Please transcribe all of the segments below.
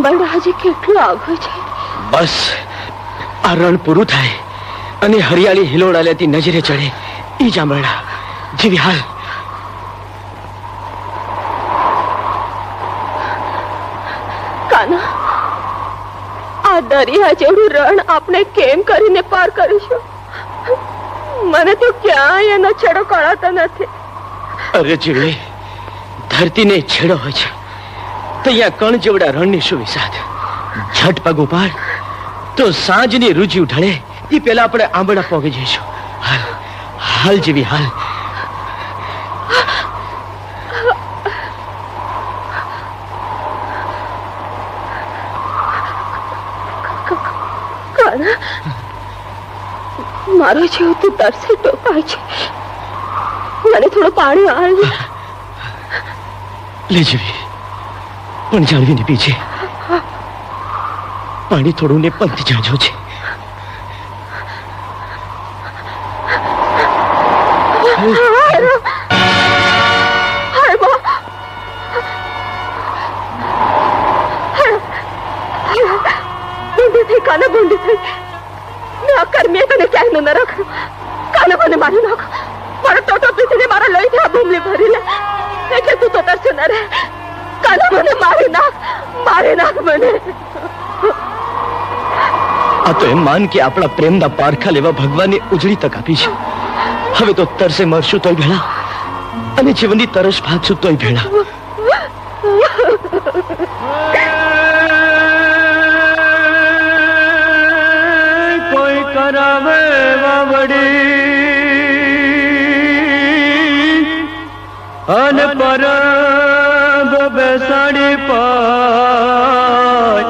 જાંબરડા હજી કેટલું આગળ છે. બસ આ રણ પૂરું થાય અને હરિયાળી હિલોડા લેતી નજરે ચડે ઈ જાંબરડા જેવી હાલ. કાના, આ દરિયા જેવડું રણ આપણે કેમ કરીને પાર કરીશું? મને તો ક્યાંય એનો છેડો કળાતો નથી. અરે જીવી, ધરતીને છેડો હોય છે તો અહીંયા કણ જેવડા રણની શું વિસાદ. ઝટ પગ ઉપાડ તો સાંજની રૂજી ઉઠાડે એ પેલા આપણે આંબળા પોગી જઈશું. હાલ હાલ જેવી હાલ. મારો જીવ તો તરસે ટોપાય છે. મને થોડું પાણી આલ. લે જીવી, પણ જાળવીને પીજે. પાણી થોડું ને પંથ જાજો છે. કાના ભૂંડી થઈ ના કર. મેં તને ક્યાંય ન રાખ્યું. કાના મને મારી નાખ. મારો ટોટો પીસીને મારા લઈ થયા ભૂમલી ભરી લે. એટલે તું તો તરસ્યો ન રહે. કાના મને મારી નાખ મને. આ તો એમ માન કે આપણા પ્રેમના પારખા લેવા ભગવાને ઉજળી તક આપી છે. હવે તો તરસે મરશું તોય ભેળા અને જીવનની તરસ ભાગશું તોય ભેળા. કોઈ કરાવે વાવડી અને પરબ બેસાડી પાય.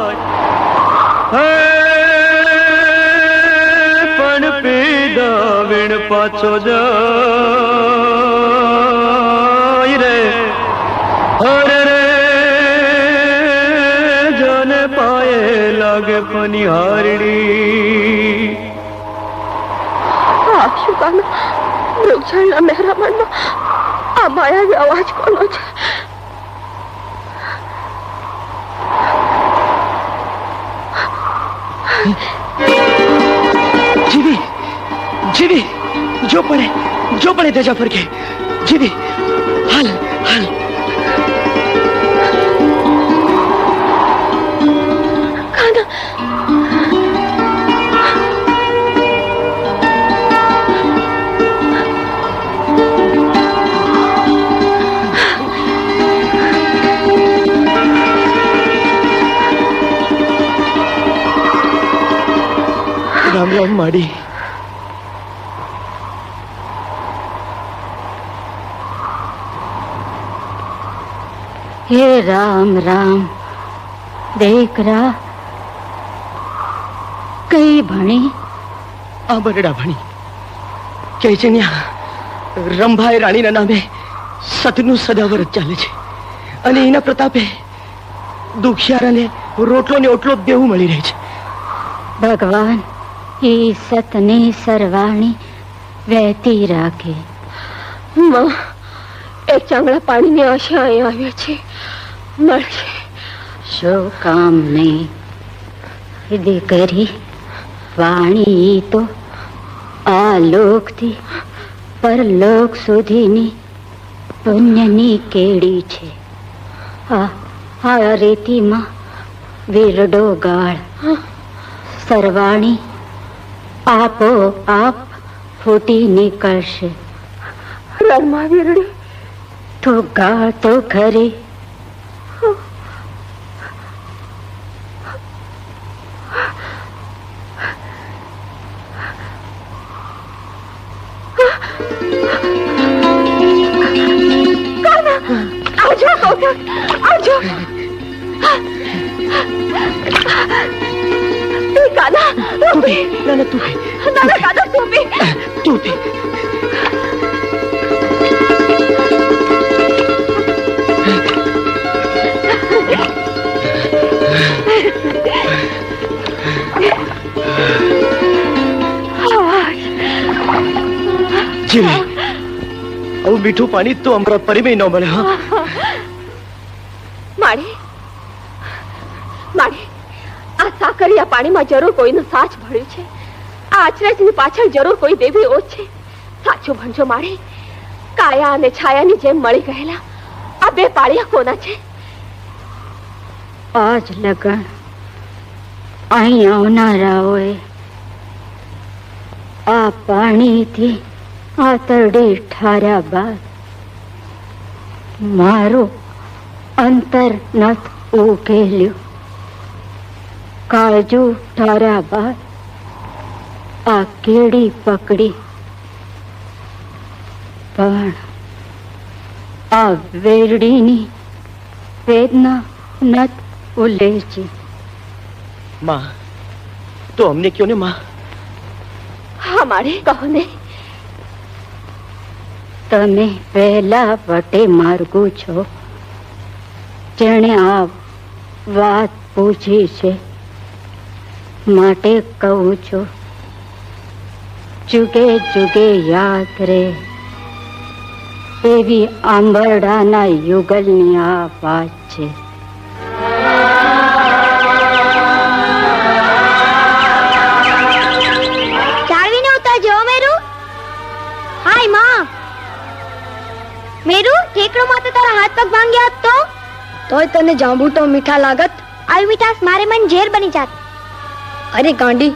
પણ પીડા વીણ પાછો જાય રે. અરે રે જને પાયે લાગે પનિહારડી. શું કાના, મૃગજળના મહેરામણમાં આ માયાવી અવાજ કોનો છે? જીવી, જીવી, જો પડે તેજા પર કે. જીવી, હાલ હાલ. કાના, રામ રામ માડી. હે રામ રામ. દેખરા કઈ ભણી? આ બરડા ભણી કે છે રંભાઈ રાણીના નામે સતનું સદાવરત ચાલે છે અને એના પ્રતાપે દુખિયારાને રોટલો ને ઓટલો દેવું મળી રહે છે. ભગવાન એ સતની સરવાણી વહેતી રાખે. એક ચાંગડા પાણીની આશા અહીં આવ્યા છે. મળશે. શું કામ નહીં દીકરી. વાણી તો આ લોકથી પરલોક સુધીની પુણ્યની કેડી છે. આ રેતીમાં વીરડો ગાળ સરવાણી આપો આપ ફૂટી નીકળશે. રણમાં વીરડી તો ગાળ તો ખરી. मीठू पानी तो अमरा परी में न बने. हाँ माड़ी અહીંયા પાણીમાં જરૂર કોઈનો સાથ ભળ્યું છે. આ અચરજની પાછળ જરૂર કોઈ દેવી ઓછ છે. સાચું ભણજો મારે, કાયા અને છાયાની જેમ મળી ગયેલા આ બે પાળિયા કોના છે? આજ લગન અહીં આવનારાઓએ આ પાણીથી આતરડી ઠાર્યા બાદ મારું અંતર નથ ઉકેલ્યું. કાળજુ ઠાર્યા બાદ આ કેડી પકડી, પણ આ વેરડીની વેદના નથ ઉલેચી. માં, તો અમને કયો ને માં. હા મારે કહો ને. તમે વહેલા વટે માર્ગો છો, જેણે આ વાત પૂછી છે, માટે કહું છું, જુગે જુગે યાદ રે એવી આંબરડાના યુગલની આ વાત છે. ચાવીને ઉતારજો મેરુ. હાય માં. મેરુ, ઠેકડોમાં તો તારા હાથ પગ ભાંગ્યા તો તોય તને જાંબુ તો મીઠા લાગત. આવી મીઠાશ મારે મન ઝેર બની જાત. અરે ગાંડી,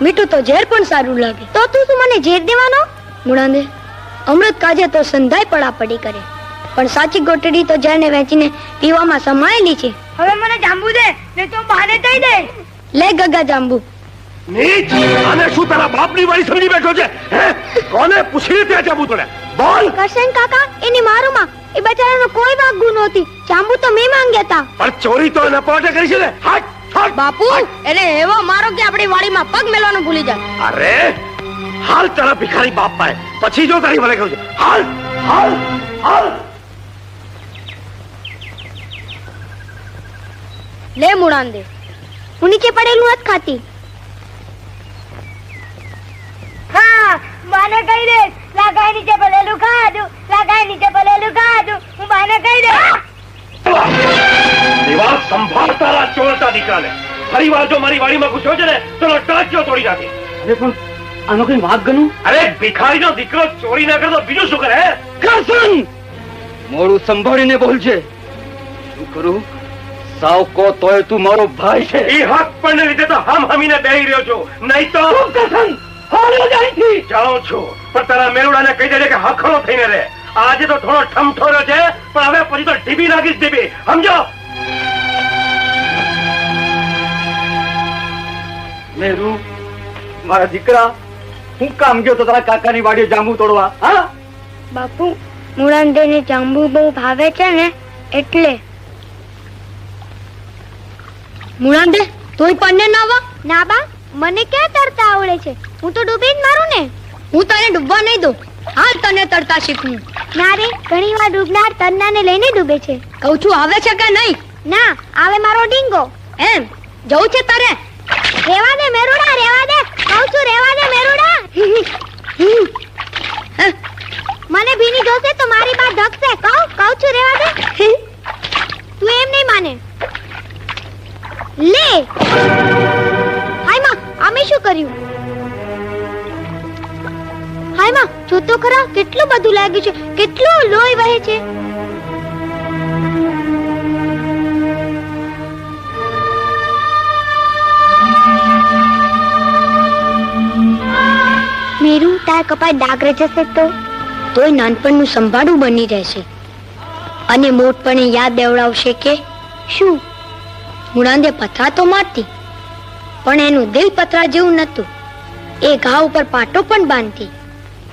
મીઠું તો ઝેર પણ સારું લાગે. તો તું શું મને ઝેર દેવાનો? મુણાંદે, અમૃત કાજે તો સંધાય પડા પડી કરે, પણ સાચી ગોટડી તો ઝેરને વેચીને પીવામાં સમાયેલી છે. હવે મને જાંબુ દે, ને તો બહાને દઈ દે. લે ગગા જાંબુ. નીચ! આને શું તારા બાપની વાળી સમજી બેઠો છે? હે? કોને પૂછીને ત્યાં જાંબુ તોડે? બોલ! કરશન કાકા, એની મારુમાં એ બચારાનો કોઈ વાંક નહોતી. જાંબુ તો મેં માંગ્યા હતા. પણ ચોરી તો એના પાટે કરી છે ને. હટ હટ! બાપુ, એને એવો મારો કે આપણી વાડીમાં પગ મેલવાનું ભૂલી જાય. અરે હાલ તારા ભિખારી બાપ પાસે, પછી જો તારી ભલે કહું છું. હાલ હાલ હાલ! લે મુણાંદે, હું નીચે પડેલું નથી ખાતી. હા, મને કહી દે, લાગાઈ નીચે પડેલું ખાધું, લાગાઈ નીચે પડેલું ખાધું. હું મને કહી દે. દીવાલ સંભાળ તારા ચોરતા દીકરાને. ફરી વાર જો મારી વાડીમાં ઘૂસ્યો છે ને તો ટાંચો તોડી નાખી. અરે પણ આનો કઈ વાંક ગણું? અરે ભિખારીનો દીકરો ચોરી ના કરતો બીજું શું કરે? કરશન! મોડું સંભાળીને બોલજે. શું કરું? સાવ કો તોય તું મારો ભાઈ છે. એ હક પણ લીધે તો હમ હમીને બેહી રહ્યો છું, નહીં તો કરશન હાલ્યો જાયથી જાઉં છું. પણ તારા મેરુડાને કહી દેજે કે હખડો થઈને રહે. આજે તો થોડો ઠમઠોર્યો છે, પણ હવે પછી તો ડીબી નાખીશ ડીબી, સમજો? મેરુ, મારા દીકરા, હું કામ ગયો તો તારા કાકાની વાડીએ જાંબુ તોડવા? હા બાપુ, મુણાંદે ને જાંબુ બહુ ભાવે છે ને એટલે. મુણાંદે, તોય પન્ને ના વા? ના બા, મને ક્યાં તરતા આવડે છે? હું તો ડૂબી જ મારું ને. હું તને ડૂબવા નહીં દઉં. હાલ તને તરતા શીખવું. ના રે, ઘણી વાર ડૂબનાર તરનાને લઈને ડૂબે છે. કહું છું, આવે છે કે નહીં? ના, આવે મારો ડીંગો. એમ જવું છે તારે? રેવા દે મેરુડા, રેવા દે. કહું છું રેવા દે મેરુડા. મને ભીની જોશે તો મારી બાત ઢકશે. કહું છું રેવા દે. તું એમ નહીં માને. લે હાય માં, આમે શું કર્યું? હાય માં, જો તો ખરા, કેટલું બધું લાગ્યું છે, કેટલું લોહી વહે છે. મેરુ, તાર કપાળ ડાઘ જશે તો તોય નાનપણનું સંભાળું બની રહેશે અને મોટપણે યાદ દેવડાવશે કે શું મુણાંદે પથરા તો મારતી, પણ એનું દિલ પથરા જેવું નતું. એ ઘા ઉપર પાટો પણ બાંધતી.